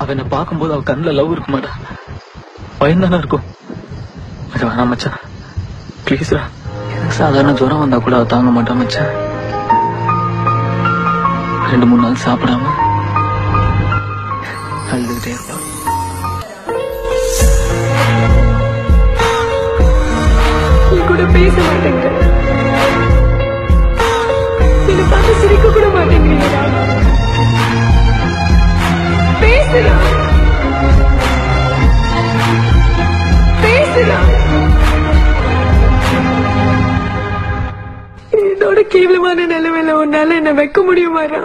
அவனை பார்க்கும்போது அவ கண்ணுல லவ் இருக்க மாட்டா, பயந்தானே இருக்கும். மச்சான் வேணாம் மச்சான், பிளீஸ்ரா. எனக்கு சாதாரண ஜுரம் வந்தா கூட அவ தாங்க மாட்டான் மச்சான். 2-3 நாள் சாப்பிடாம அழுதுகிட்டே இருப்பான். நீ கூட பேச மாட்டேங்க, என்ன பார்த்து சிரிக்க கூட மாட்டேங்கிறீங்களா? பேசுறா பேசுறா. என்னோட கேவலமான நிலைமையில உன்னால என்ன வைக்க முடியுமாடா?